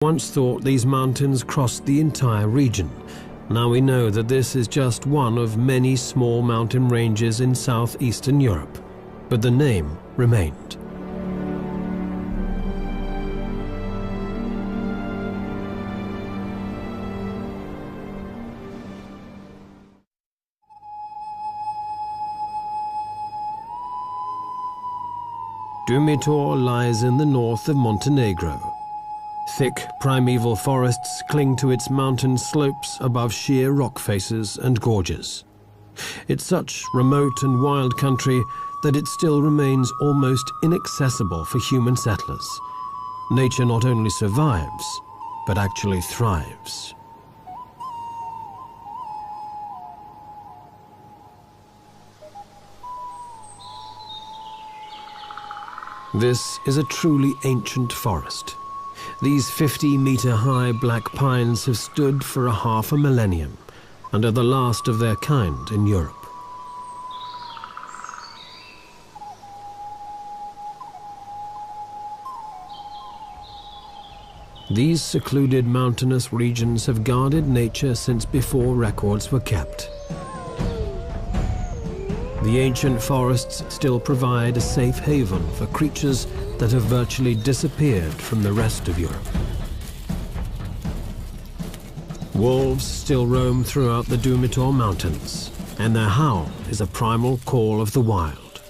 Once thought these mountains crossed the entire region. Now we know that this is just one of many small mountain ranges in southeastern Europe, but the name remained. Dumitor lies in the north of Montenegro. Thick, primeval forests cling to its mountain slopes above sheer rock faces and gorges. It's such remote and wild country that it still remains almost inaccessible for human settlers. Nature not only survives, but actually thrives. This is a truly ancient forest. These 50-meter-high black pines have stood for a half a millennium and are the last of their kind in Europe. These secluded mountainous regions have guarded nature since before records were kept. The ancient forests still provide a safe haven for creatures that have virtually disappeared from the rest of Europe. Wolves still roam throughout the Dumitor Mountains, and their howl is a primal call of the wild.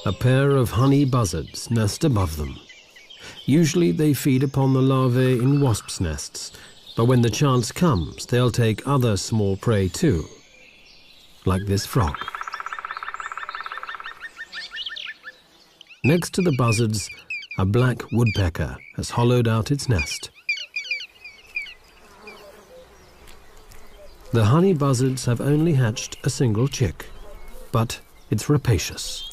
A pair of honey buzzards nest above them. Usually they feed upon the larvae in wasps' nests, but when the chance comes, they'll take other small prey too, like this frog. Next to the buzzards, a black woodpecker has hollowed out its nest. The honey buzzards have only hatched a single chick, but it's rapacious.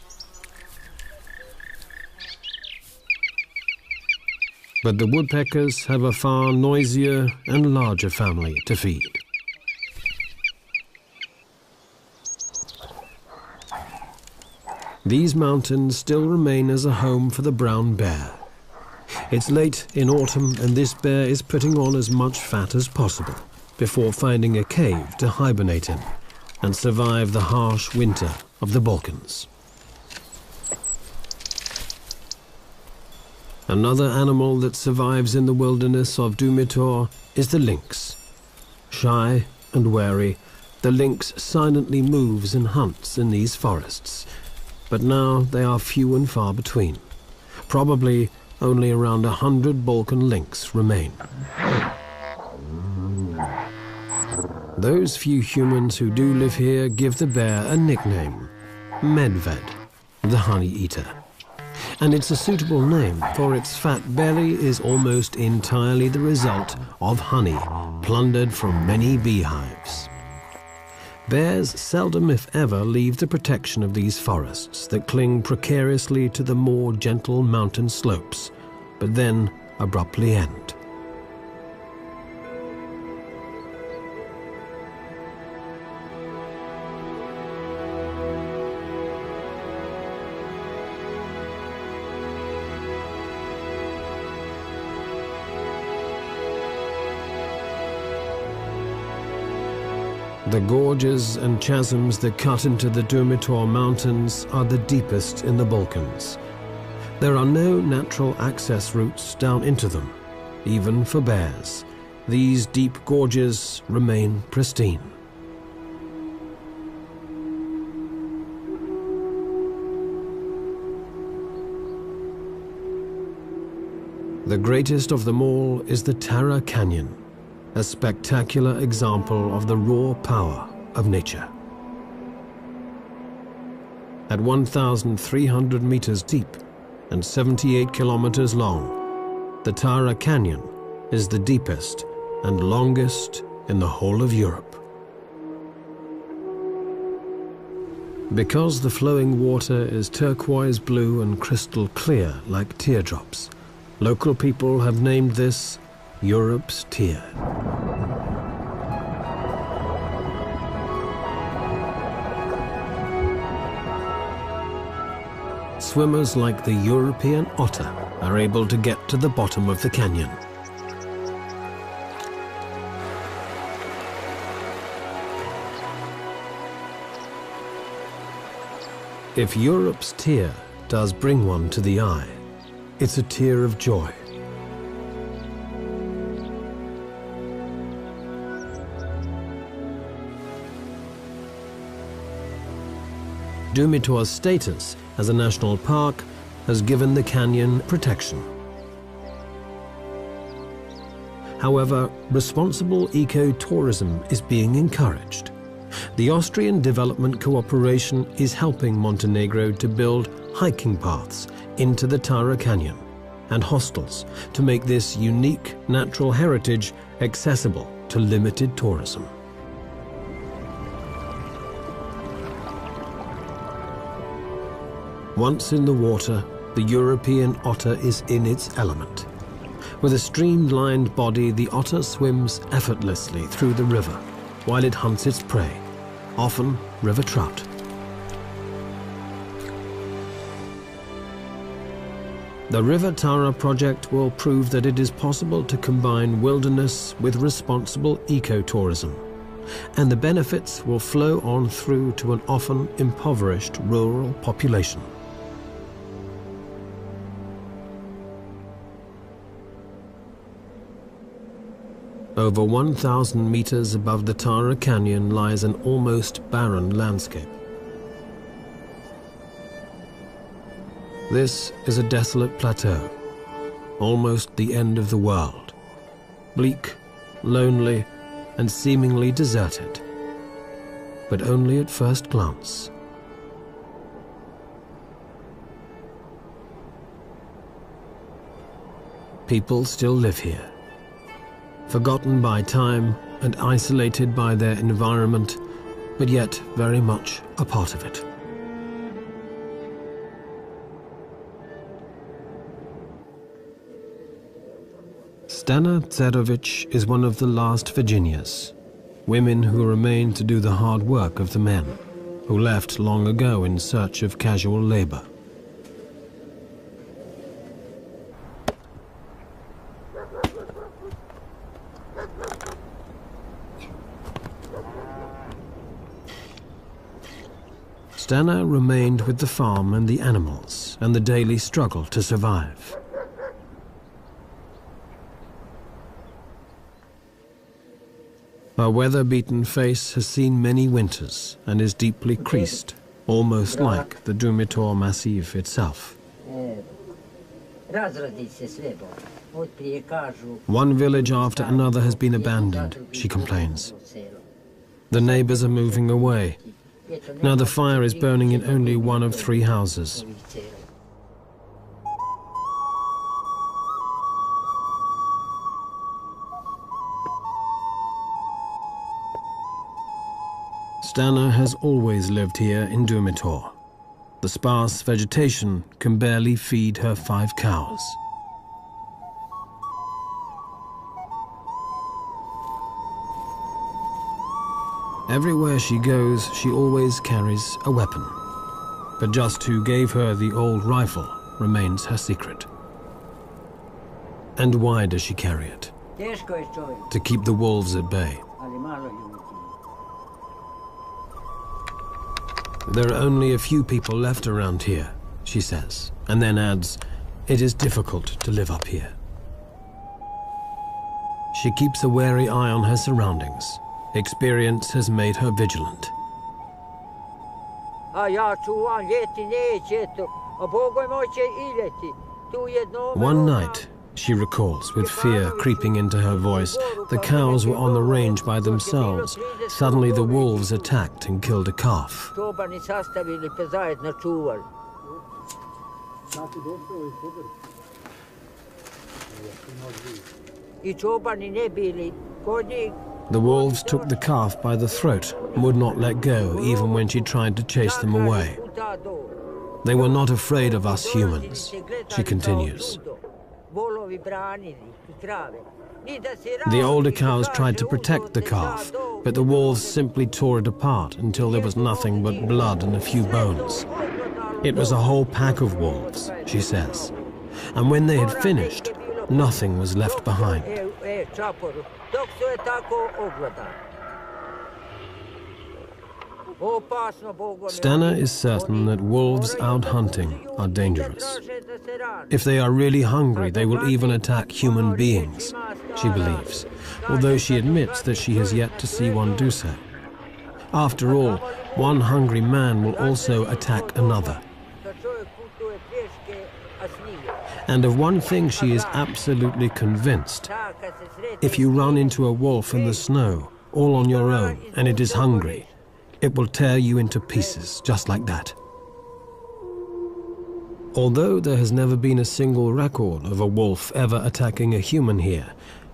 But the woodpeckers have a far noisier and larger family to feed. These mountains still remain as a home for the brown bear. It's late in autumn and this bear is putting on as much fat as possible before finding a cave to hibernate in and survive the harsh winter of the Balkans. Another animal that survives in the wilderness of Dumitor is the lynx. Shy and wary, the lynx silently moves and hunts in these forests, but now they are few and far between. Probably only around 100 Balkan lynx remain. Those few humans who do live here give the bear a nickname, Medved, the honey eater. And it's a suitable name, for its fat belly is almost entirely the result of honey plundered from many beehives. Bears seldom, if ever, leave the protection of these forests that cling precariously to the more gentle mountain slopes, but then abruptly end. The gorges and chasms that cut into the Dumitor Mountains are the deepest in the Balkans. There are no natural access routes down into them, even for bears. These deep gorges remain pristine. The greatest of them all is the Tara Canyon, a spectacular example of the raw power of nature. At 1,300 meters deep and 78 kilometers long, the Tara Canyon is the deepest and longest in the whole of Europe. Because the flowing water is turquoise blue and crystal clear like teardrops, local people have named this Europe's Tear. swimmers like the European otter are able to get to the bottom of the canyon. If Europe's tear does bring one to the eye, it's a tear of joy. Dumitor's status as a national park has given the canyon protection. However, responsible eco-tourism is being encouraged. The Austrian Development Cooperation is helping Montenegro to build hiking paths into the Tara Canyon and hostels to make this unique natural heritage accessible to limited tourism. Once in the water, the European otter is in its element. With a streamlined body, the otter swims effortlessly through the river while it hunts its prey, often river trout. The River Tara project will prove that it is possible to combine wilderness with responsible ecotourism, and the benefits will flow on through to an often impoverished rural population. Over 1,000 meters above the Tara Canyon lies an almost barren landscape. This is a desolate plateau, almost the end of the world. Bleak, lonely, and seemingly deserted, but only at first glance. People still live here, forgotten by time and isolated by their environment, but yet very much a part of it. Stana Tserovic is one of the last Virginias, women who remain to do the hard work of the men, who left long ago in search of casual labor. Stana remained with the farm and the animals and the daily struggle to survive. Her weather-beaten face has seen many winters and is deeply creased, almost like the Dumitor Massif itself. One village after another has been abandoned, she complains. The neighbors are moving away. Now the fire is burning in only one of 3 houses. Stana has always lived here in Dumitor. The sparse vegetation can barely feed her 5 cows. Everywhere she goes, she always carries a weapon. But just who gave her the old rifle remains her secret. And why does she carry it? To keep the wolves at bay. There are only a few people left around here, she says, and then adds, it is difficult to live up here. She keeps a wary eye on her surroundings. Experience has made her vigilant. One night, she recalls, with fear creeping into her voice, the cows were on the range by themselves. Suddenly the wolves attacked and killed a calf. The wolves took the calf by the throat and would not let go even when she tried to chase them away. They were not afraid of us humans, she continues. The older cows tried to protect the calf, but the wolves simply tore it apart until there was nothing but blood and a few bones. It was a whole pack of wolves, she says, and when they had finished, nothing was left behind. Stana is certain that wolves out hunting are dangerous. If they are really hungry, they will even attack human beings, she believes, although she admits that she has yet to see one do so. After all, one hungry man will also attack another. And of one thing she is absolutely convinced: if you run into a wolf in the snow, all on your own, and it is hungry, it will tear you into pieces, just like that. Although there has never been a single record of a wolf ever attacking a human here,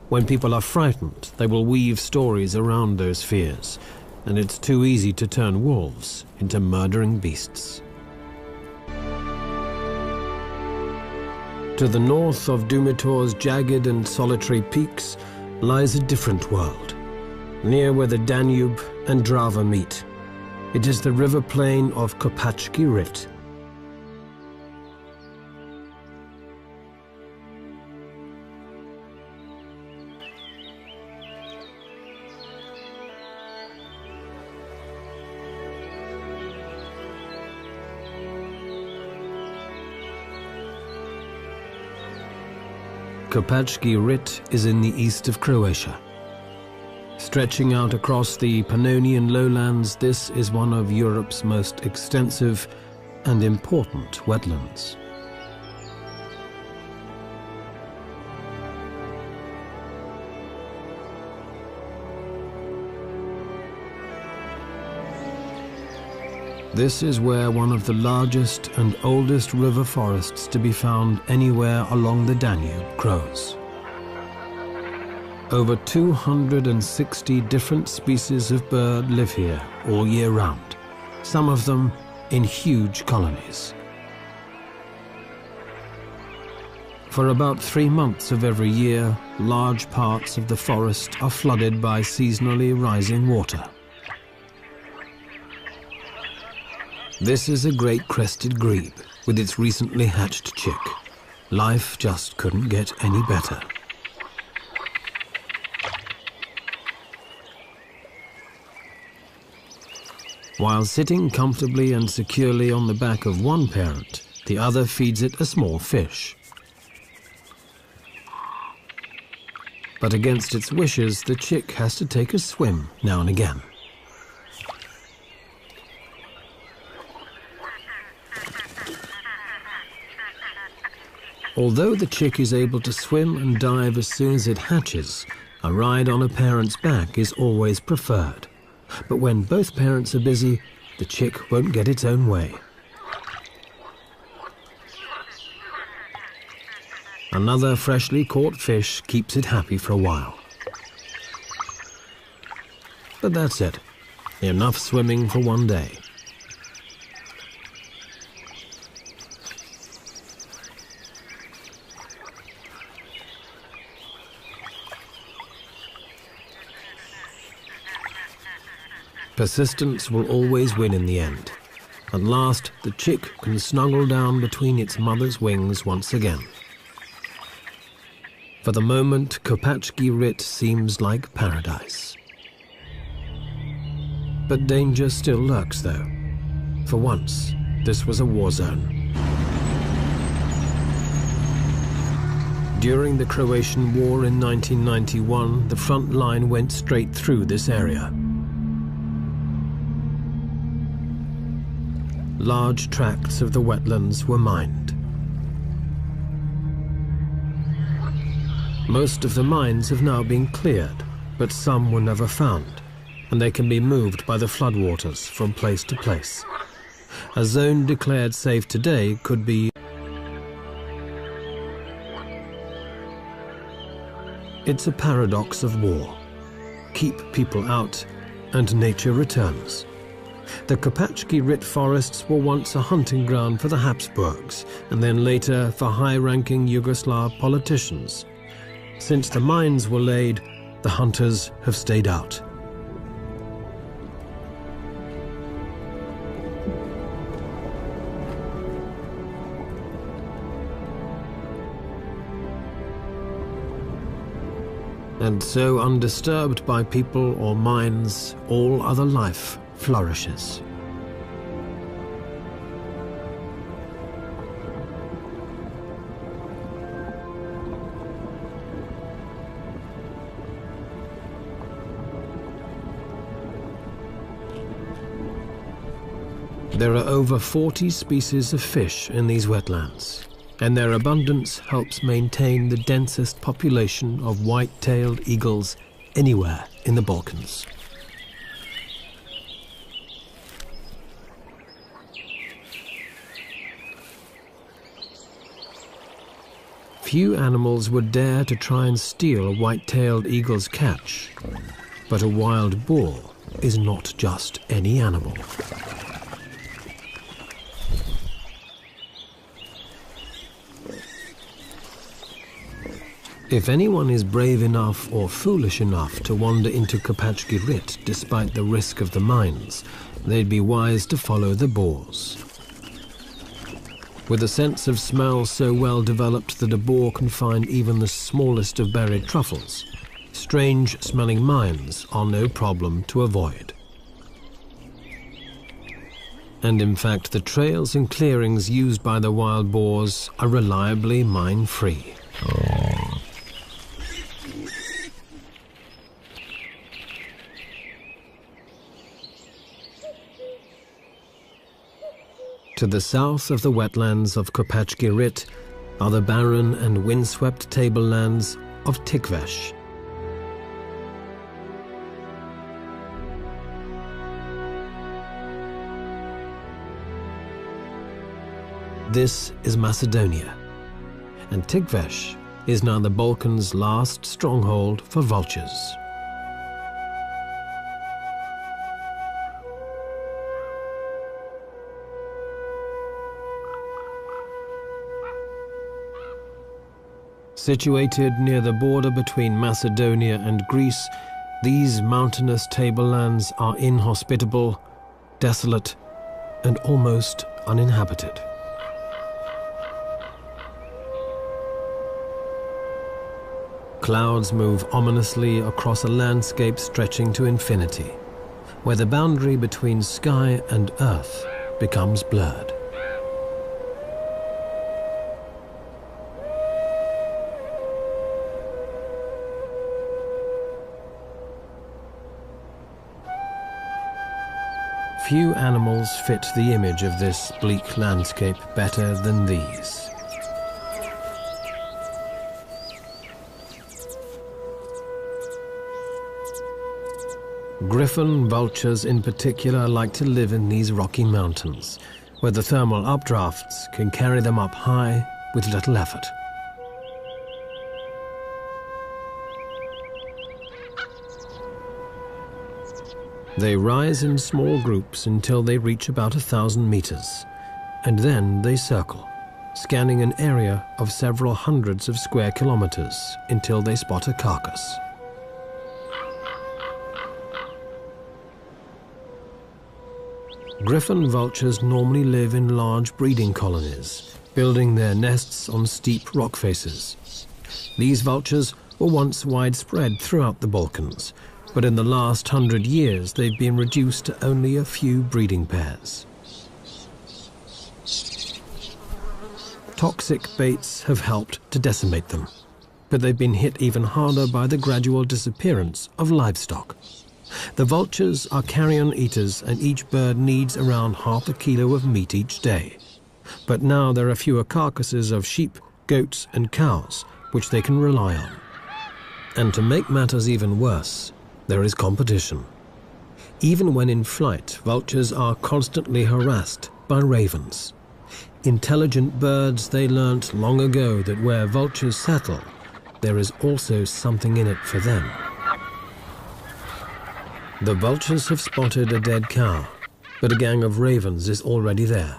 when people are frightened, they will weave stories around those fears, and it's too easy to turn wolves into murdering beasts. To the north of Dumitor's jagged and solitary peaks lies a different world, near where the Danube and Drava meet. It is the river plain of Kopacki Rit. Kopacki Rit is in the east of Croatia. Stretching out across the Pannonian lowlands, this is one of Europe's most extensive and important wetlands. This is where one of the largest and oldest river forests to be found anywhere along the Danube grows. Over 260 different species of bird live here all year round, some of them in huge colonies. For about 3 months of every year, large parts of the forest are flooded by seasonally rising water. This is a great crested grebe with its recently hatched chick. Life just couldn't get any better. While sitting comfortably and securely on the back of one parent, the other feeds it a small fish. But against its wishes, the chick has to take a swim now and again. Although the chick is able to swim and dive as soon as it hatches, a ride on a parent's back is always preferred. But when both parents are busy, the chick won't get its own way. Another freshly caught fish keeps it happy for a while. But that's it. Enough swimming for one day. Persistence will always win in the end. At last, the chick can snuggle down between its mother's wings once again. For the moment, Kopacki Rit seems like paradise. But danger still lurks, though. For once, this was a war zone. During the Croatian War in 1991, the front line went straight through this area. Large tracts of the wetlands were mined. Most of the mines have now been cleared, but some were never found, and they can be moved by the floodwaters from place to place. A zone declared safe today could be... It's a paradox of war. Keep people out, and nature returns. The Kopacki Rit forests were once a hunting ground for the Habsburgs, and then later for high-ranking Yugoslav politicians. Since the mines were laid, the hunters have stayed out. And so, undisturbed by people or mines, all other life flourishes. There are over 40 species of fish in these wetlands, and their abundance helps maintain the densest population of white-tailed eagles anywhere in the Balkans. Few animals would dare to try and steal a white-tailed eagle's catch, but a wild boar is not just any animal. If anyone is brave enough or foolish enough to wander into Kopachki Rit despite the risk of the mines, they'd be wise to follow the boars. With a sense of smell so well developed that a boar can find even the smallest of buried truffles, strange-smelling mines are no problem to avoid. And in fact, the trails and clearings used by the wild boars are reliably mine-free. To the south of the wetlands of Kopachki Rit are the barren and windswept tablelands of Tikvesh. This is Macedonia, and Tikvesh is now the Balkans' last stronghold for vultures. Situated near the border between Macedonia and Greece, these mountainous tablelands are inhospitable, desolate, and almost uninhabited. Clouds move ominously across a landscape stretching to infinity, where the boundary between sky and earth becomes blurred. Few animals fit the image of this bleak landscape better than these. Griffon vultures in particular like to live in these rocky mountains, where the thermal updrafts can carry them up high with little effort. They rise in small groups until they reach about 1,000 meters, and then they circle, scanning an area of several hundreds of square kilometers until they spot a carcass. Griffon vultures normally live in large breeding colonies, building their nests on steep rock faces. These vultures were once widespread throughout the Balkans, but in the last 100 years they've been reduced to only a few breeding pairs. Toxic baits have helped to decimate them, but they've been hit even harder by the gradual disappearance of livestock. The vultures are carrion eaters, and each bird needs around half a kilo of meat each day. But now there are fewer carcasses of sheep, goats and cows, which they can rely on. And to make matters even worse, there is competition. Even when in flight, vultures are constantly harassed by ravens. Intelligent birds, they learnt long ago that where vultures settle, there is also something in it for them. The vultures have spotted a dead cow, but a gang of ravens is already there.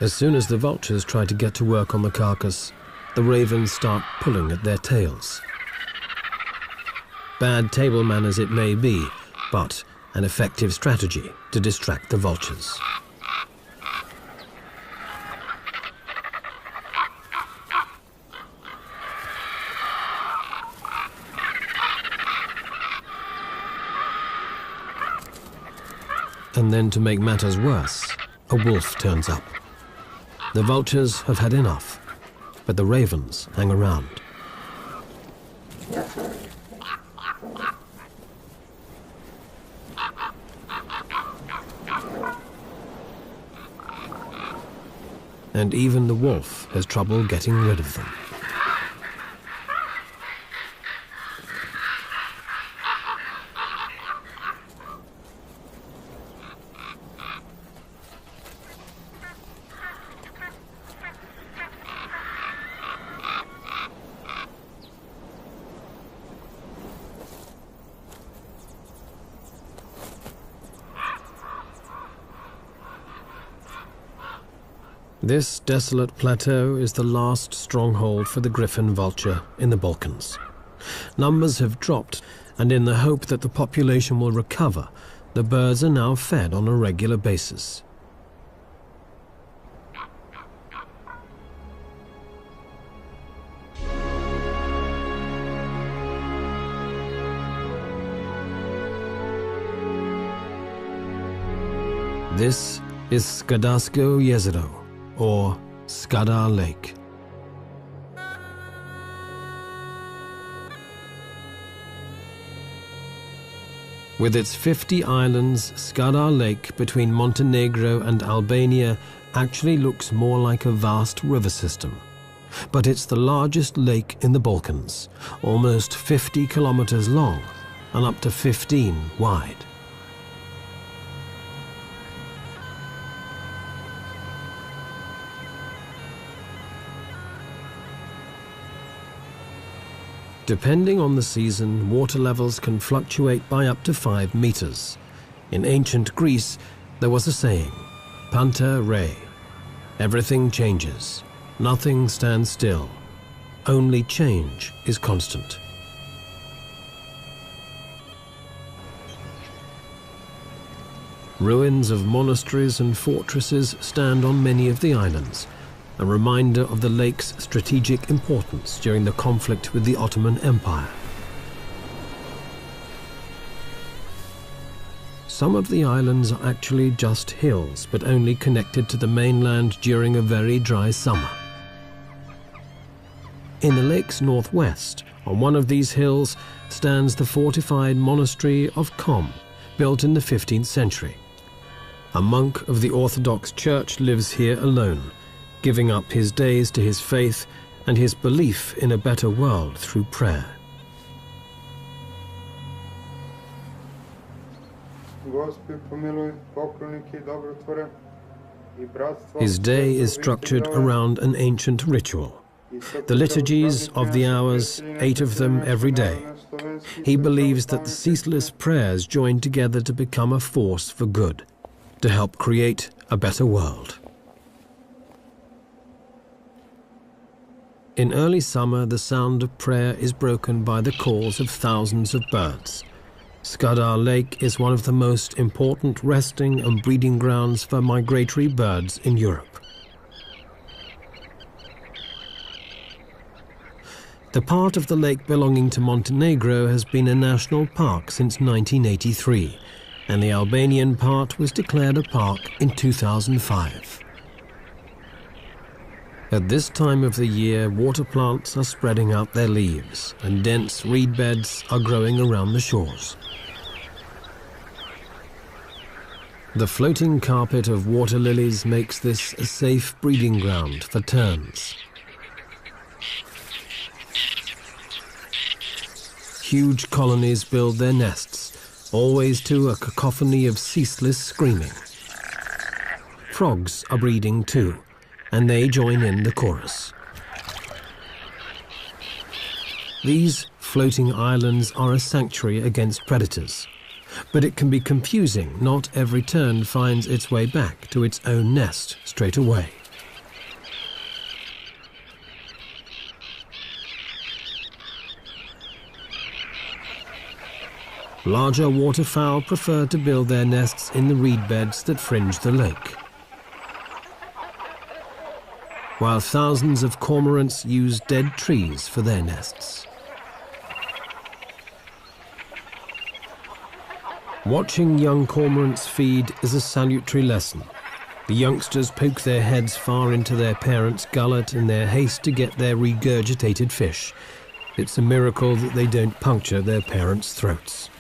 As soon as the vultures try to get to work on the carcass, the ravens start pulling at their tails. Bad table manners it may be, but an effective strategy to distract the vultures. And then, to make matters worse, a wolf turns up. The vultures have had enough, but the ravens hang around. And even the wolf has trouble getting rid of them. This desolate plateau is the last stronghold for the griffon vulture in the Balkans. Numbers have dropped, and in the hope that the population will recover, the birds are now fed on a regular basis. This is Skadasko Jezero, or Skadar Lake. With its 50 islands, Skadar Lake between Montenegro and Albania actually looks more like a vast river system. But it's the largest lake in the Balkans, almost 50 kilometers long and up to 15 wide. Depending on the season, water levels can fluctuate by up to 5 meters. In ancient Greece, there was a saying, Panta rei. Everything changes. Nothing stands still. Only change is constant. Ruins of monasteries and fortresses stand on many of the islands, a reminder of the lake's strategic importance during the conflict with the Ottoman Empire. Some of the islands are actually just hills, but only connected to the mainland during a very dry summer. In the lake's northwest, on one of these hills, stands the fortified monastery of Kom, built in the 15th century. A monk of the Orthodox Church lives here alone, giving up his days to his faith and his belief in a better world through prayer. His day is structured around an ancient ritual. The liturgies of the hours, 8 of them every day. He believes that the ceaseless prayers join together to become a force for good, to help create a better world. In early summer, the sound of prayer is broken by the calls of thousands of birds. Skadar Lake is one of the most important resting and breeding grounds for migratory birds in Europe. The part of the lake belonging to Montenegro has been a national park since 1983, and the Albanian part was declared a park in 2005. At this time of the year, water plants are spreading out their leaves, and dense reed beds are growing around the shores. The floating carpet of water lilies makes this a safe breeding ground for terns. Huge colonies build their nests, always to a cacophony of ceaseless screaming. Frogs are breeding too, and they join in the chorus. These floating islands are a sanctuary against predators, but it can be confusing. Not every tern finds its way back to its own nest straight away. Larger waterfowl prefer to build their nests in the reed beds that fringe the lake, while thousands of cormorants use dead trees for their nests. Watching young cormorants feed is a salutary lesson. The youngsters poke their heads far into their parents' gullet in their haste to get their regurgitated fish. It's a miracle that they don't puncture their parents' throats.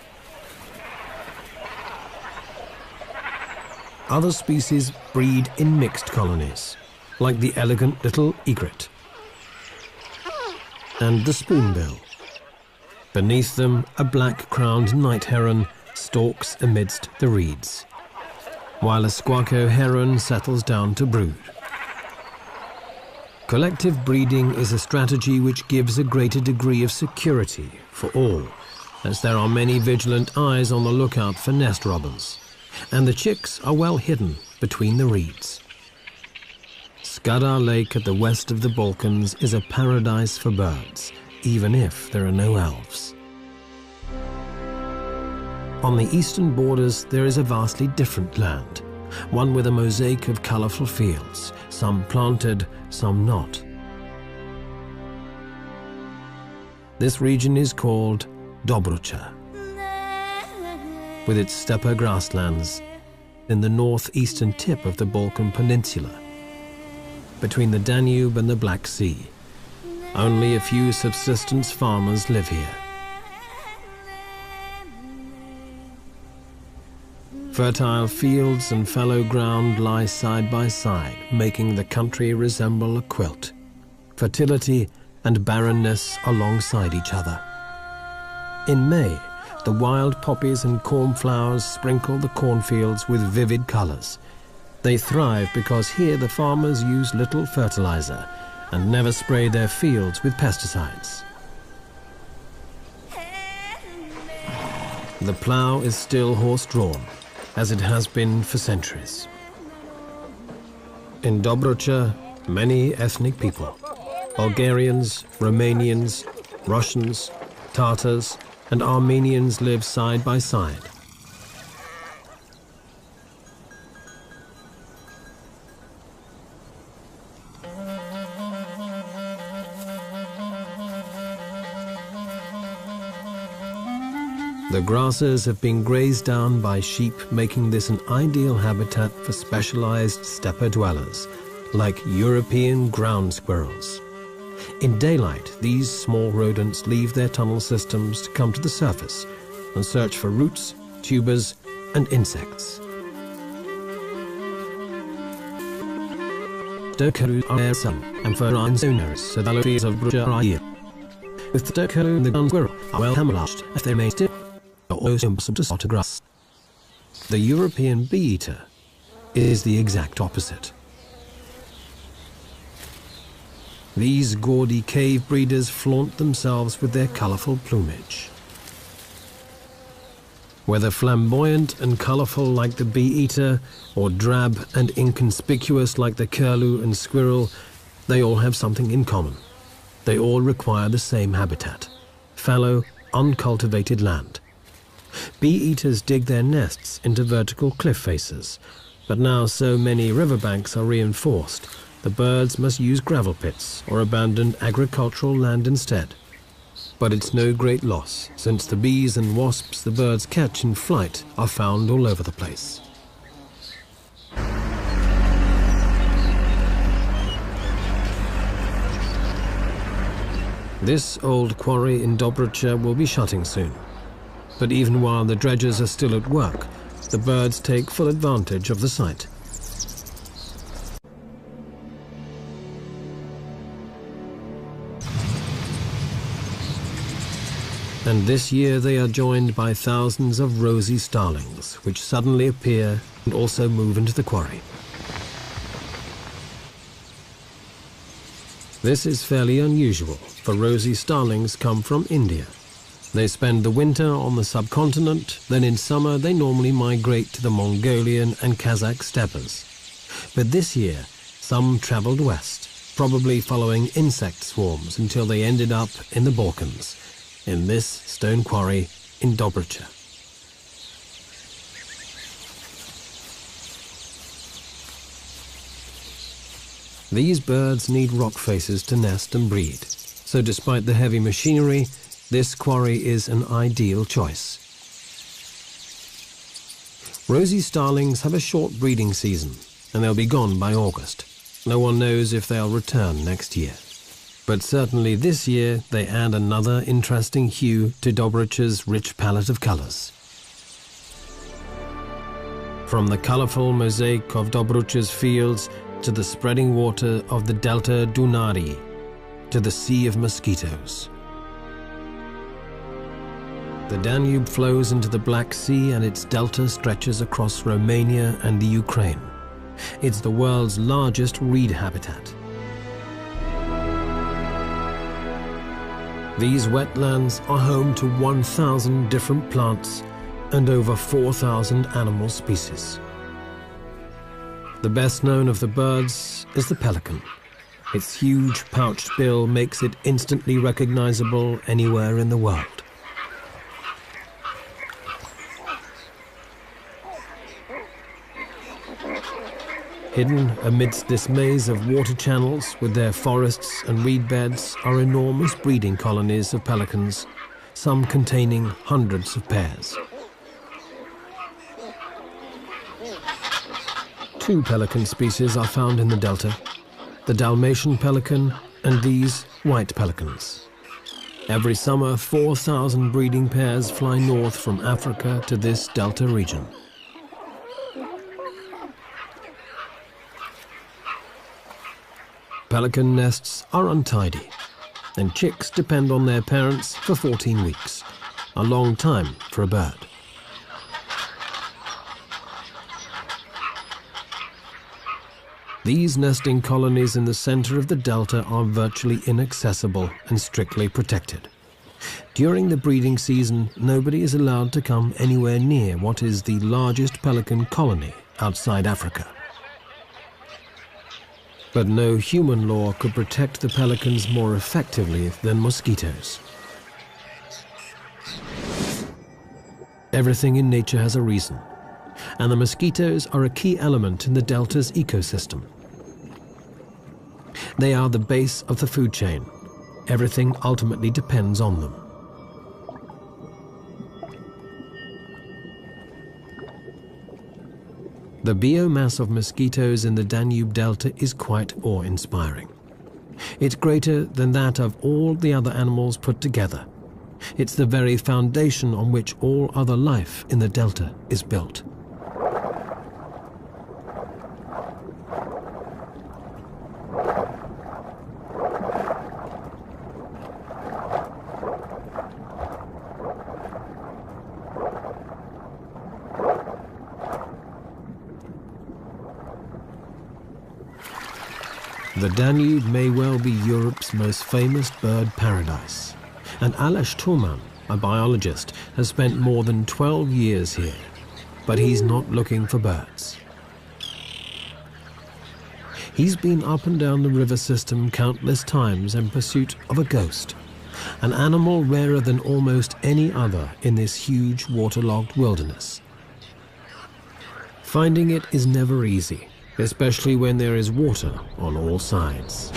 Other species breed in mixed colonies, like the elegant little egret and the spoonbill. Beneath them, a black-crowned night heron stalks amidst the reeds, while a squacco heron settles down to brood. Collective breeding is a strategy which gives a greater degree of security for all, as there are many vigilant eyes on the lookout for nest robbers, and the chicks are well hidden between the reeds. Skadar Lake at the west of the Balkans is a paradise for birds, even if there are no elves. On the eastern borders, there is a vastly different land, one with a mosaic of colorful fields, some planted, some not. This region is called Dobrucha, with its steppe grasslands in the northeastern tip of the Balkan Peninsula, between the Danube and the Black Sea. Only a few subsistence farmers live here. Fertile fields and fallow ground lie side by side, making the country resemble a quilt. Fertility and barrenness alongside each other. In May, the wild poppies and cornflowers sprinkle the cornfields with vivid colors. They thrive because here the farmers use little fertilizer and never spray their fields with pesticides. The plow is still horse-drawn, as it has been for centuries. In Dobrucha, many ethnic people, Bulgarians, Romanians, Russians, Tatars, and Armenians live side by side. The grasses have been grazed down by sheep, making this an ideal habitat for specialized steppe dwellers, like European ground squirrels. In daylight, these small rodents leave their tunnel systems to come to the surface and search for roots, tubers, and insects. Dokaru are some and for owners, so the trees of Bruja are here. With the dokaru and the ground squirrel are well camouflaged, as they may still also impossible to spot a grass. The European bee-eater is the exact opposite. These gaudy cave breeders flaunt themselves with their colorful plumage. Whether flamboyant and colorful like the bee-eater, or drab and inconspicuous like the curlew and squirrel, they all have something in common. They all require the same habitat: fallow, uncultivated land. Bee-eaters dig their nests into vertical cliff faces, but now so many riverbanks are reinforced, the birds must use gravel pits or abandoned agricultural land instead. But it's no great loss, since the bees and wasps the birds catch in flight are found all over the place. This old quarry in Dobrucha will be shutting soon. But even while the dredgers are still at work, the birds take full advantage of the site. And this year they are joined by thousands of rosy starlings, which suddenly appear and also move into the quarry. This is fairly unusual, for rosy starlings come from India. They spend the winter on the subcontinent, then in summer they normally migrate to the Mongolian and Kazakh steppes. But this year, some traveled west, probably following insect swarms until they ended up in the Balkans, in this stone quarry in Dobrucha. These birds need rock faces to nest and breed, so despite the heavy machinery, this quarry is an ideal choice. Rosy starlings have a short breeding season, and they'll be gone by August. No one knows if they'll return next year. But certainly this year they add another interesting hue to Dobric's rich palette of colours. From the colourful mosaic of Dobric's fields to the spreading water of the Delta Dunării, to the Sea of Mosquitoes. The Danube flows into the Black Sea and its delta stretches across Romania and the Ukraine. It's the world's largest reed habitat. These wetlands are home to 1,000 different plants and over 4,000 animal species. The best known of the birds is the pelican. Its huge pouched bill makes it instantly recognizable anywhere in the world. Hidden amidst this maze of water channels with their forests and reed beds are enormous breeding colonies of pelicans, some containing hundreds of pairs. Two pelican species are found in the delta, the Dalmatian pelican and these white pelicans. Every summer, 4,000 breeding pairs fly north from Africa to this delta region. Pelican nests are untidy, and chicks depend on their parents for 14 weeks, a long time for a bird. These nesting colonies in the center of the delta are virtually inaccessible and strictly protected. During the breeding season, nobody is allowed to come anywhere near what is the largest pelican colony outside Africa. But no human law could protect the pelicans more effectively than mosquitoes. Everything in nature has a reason, and the mosquitoes are a key element in the delta's ecosystem. They are the base of the food chain. Everything ultimately depends on them. The biomass of mosquitoes in the Danube Delta is quite awe-inspiring. It's greater than that of all the other animals put together. It's the very foundation on which all other life in the Delta is built. The Danube may well be Europe's most famous bird paradise, and Aleš Toman, a biologist, has spent more than 12 years here, but he's not looking for birds. He's been up and down the river system countless times in pursuit of a ghost, an animal rarer than almost any other in this huge waterlogged wilderness. Finding it is never easy, especially when there is water on all sides.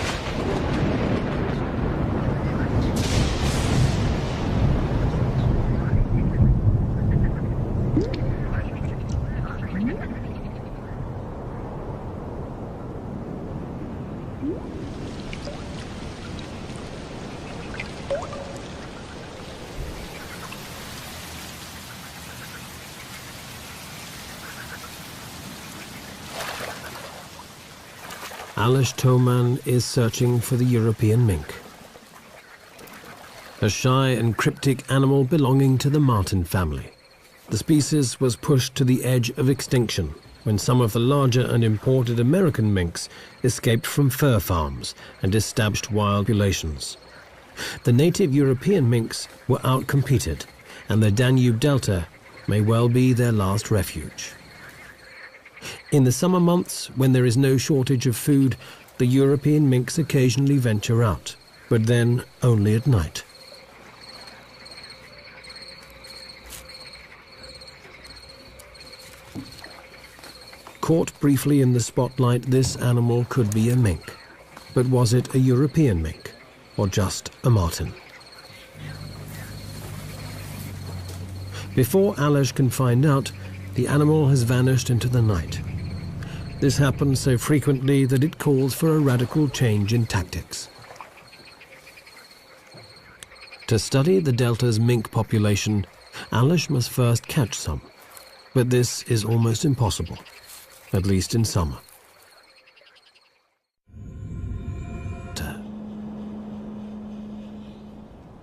Aleš Toman is searching for the European mink, a shy and cryptic animal belonging to the marten family. The species was pushed to the edge of extinction when some of the larger and imported American minks escaped from fur farms and established wild populations. The native European minks were outcompeted, and the Danube Delta may well be their last refuge. In the summer months, when there is no shortage of food, the European minks occasionally venture out, but then only at night. Caught briefly in the spotlight, this animal could be a mink. But was it a European mink, or just a marten? Before Aleš can find out, the animal has vanished into the night. This happens so frequently that it calls for a radical change in tactics. To study the delta's mink population, Alish must first catch some, but this is almost impossible, at least in summer.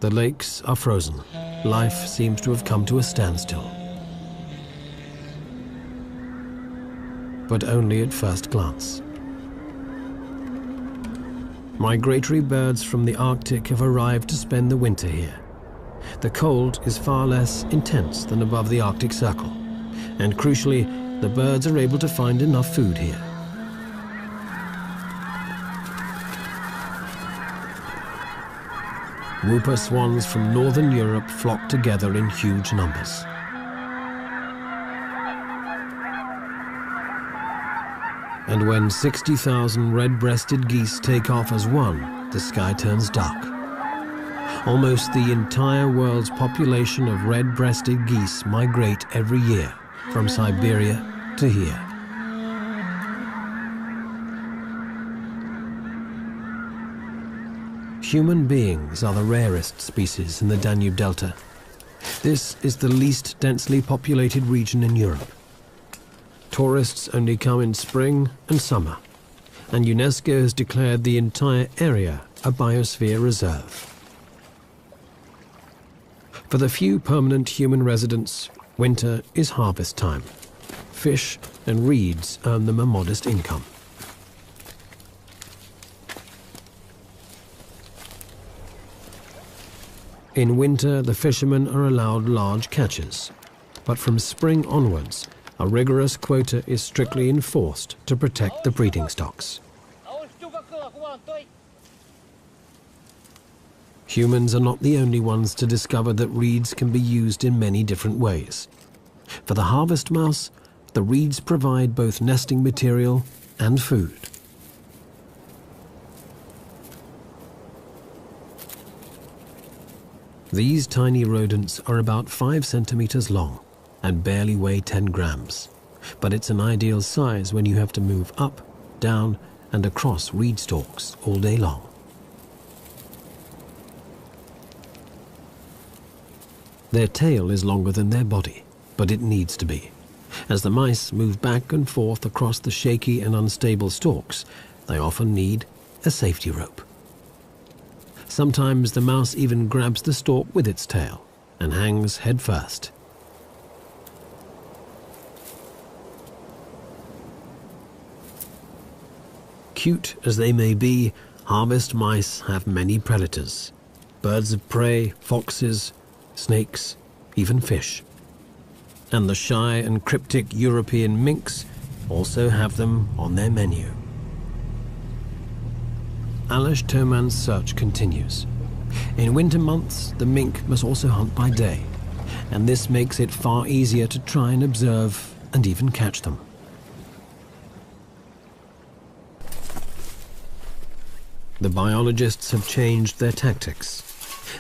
The lakes are frozen. Life seems to have come to a standstill. But only at first glance. Migratory birds from the Arctic have arrived to spend the winter here. The cold is far less intense than above the Arctic Circle, and crucially, the birds are able to find enough food here. Whooper swans from northern Europe flock together in huge numbers. And when 60,000 red-breasted geese take off as one, the sky turns dark. Almost the entire world's population of red-breasted geese migrate every year from Siberia to here. Human beings are the rarest species in the Danube Delta. This is the least densely populated region in Europe. Tourists only come in spring and summer, and UNESCO has declared the entire area a biosphere reserve. For the few permanent human residents, winter is harvest time. Fish and reeds earn them a modest income. In winter, the fishermen are allowed large catches, but from spring onwards, a rigorous quota is strictly enforced to protect the breeding stocks. Humans are not the only ones to discover that reeds can be used in many different ways. For the harvest mouse, the reeds provide both nesting material and food. These tiny rodents are about 5 centimeters long and barely weigh 10 grams. But it's an ideal size when you have to move up, down, and across reed stalks all day long. Their tail is longer than their body, but it needs to be. As the mice move back and forth across the shaky and unstable stalks, they often need a safety rope. Sometimes the mouse even grabs the stalk with its tail and hangs head first. Cute as they may be, harvest mice have many predators. Birds of prey, foxes, snakes, even fish. And the shy and cryptic European minks also have them on their menu. Alish Toman's search continues. In winter months, the mink must also hunt by day, and this makes it far easier to try and observe and even catch them. The biologists have changed their tactics.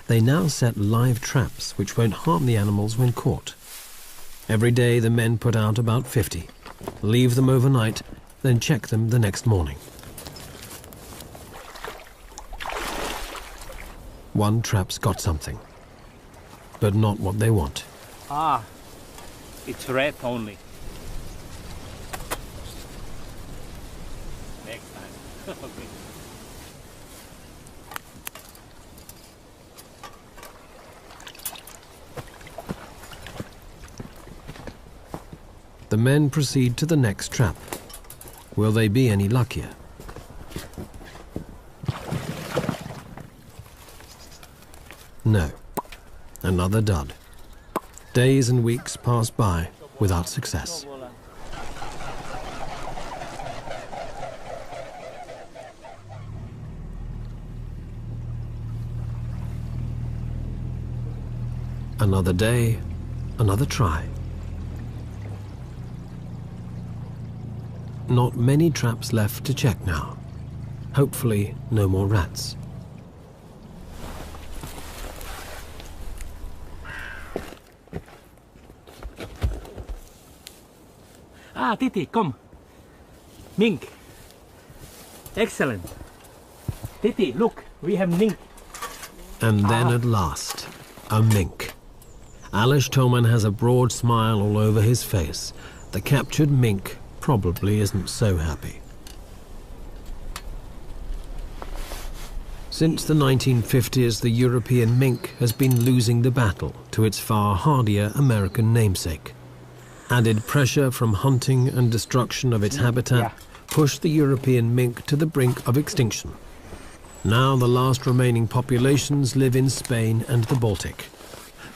They now set live traps which won't harm the animals when caught. Every day the men put out about 50, leave them overnight, then check them the next morning. One trap's got something, but not what they want. Ah, it's red only. Next time. Okay. The men proceed to the next trap. Will they be any luckier? No. Another dud. Days and weeks pass by without success. Another day, another try. Not many traps left to check now. Hopefully, no more rats. Ah, Titi, come. Mink. Excellent. Titi, look, we have mink. And then at last, a mink. Alish Toman has a broad smile all over his face. The captured mink probably isn't so happy. Since the 1950s, the European mink has been losing the battle to its far hardier American namesake. Added pressure from hunting and destruction of its habitat pushed the European mink to the brink of extinction. Now the last remaining populations live in Spain and the Baltic.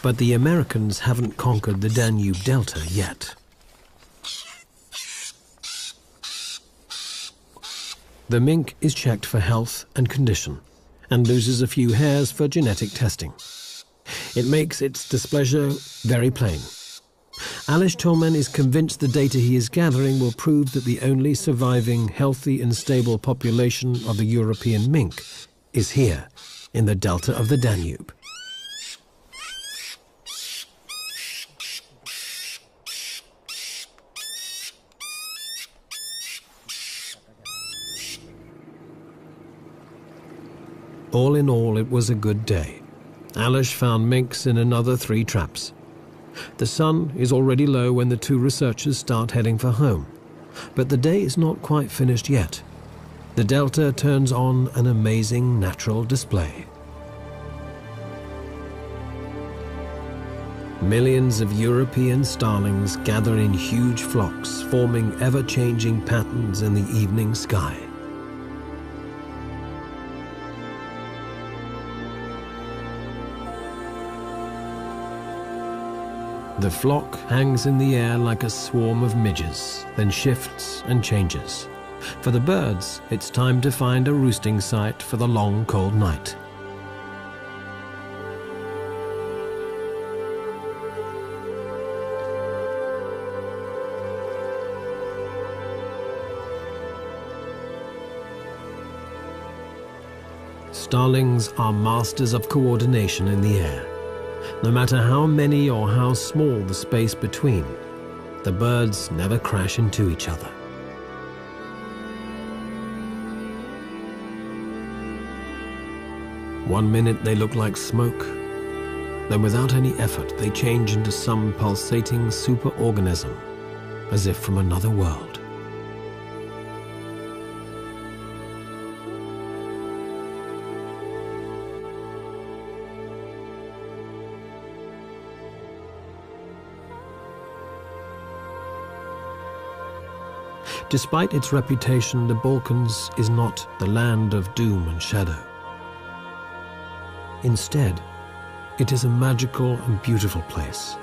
But the Americans haven't conquered the Danube Delta yet. The mink is checked for health and condition and loses a few hairs for genetic testing. It makes its displeasure very plain. Alish Toman is convinced the data he is gathering will prove that the only surviving healthy and stable population of the European mink is here, in the delta of the Danube. All in all, it was a good day. Alish found minks in another 3 traps. The sun is already low when the 2 researchers start heading for home. But the day is not quite finished yet. The delta turns on an amazing natural display. Millions of European starlings gather in huge flocks, forming ever-changing patterns in the evening sky. The flock hangs in the air like a swarm of midges, then shifts and changes. For the birds, it's time to find a roosting site for the long, cold night. Starlings are masters of coordination in the air. No matter how many or how small the space between, the birds never crash into each other. One minute they look like smoke, then without any effort they change into some pulsating superorganism, as if from another world. Despite its reputation, the Balkans is not the land of doom and shadow. Instead, it is a magical and beautiful place,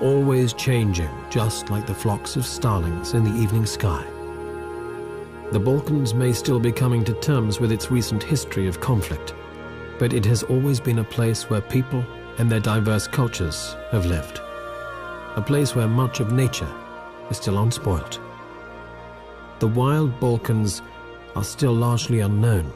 always changing, just like the flocks of starlings in the evening sky. The Balkans may still be coming to terms with its recent history of conflict, but it has always been a place where people and their diverse cultures have lived. A place where much of nature is still unspoilt. The wild Balkans are still largely unknown,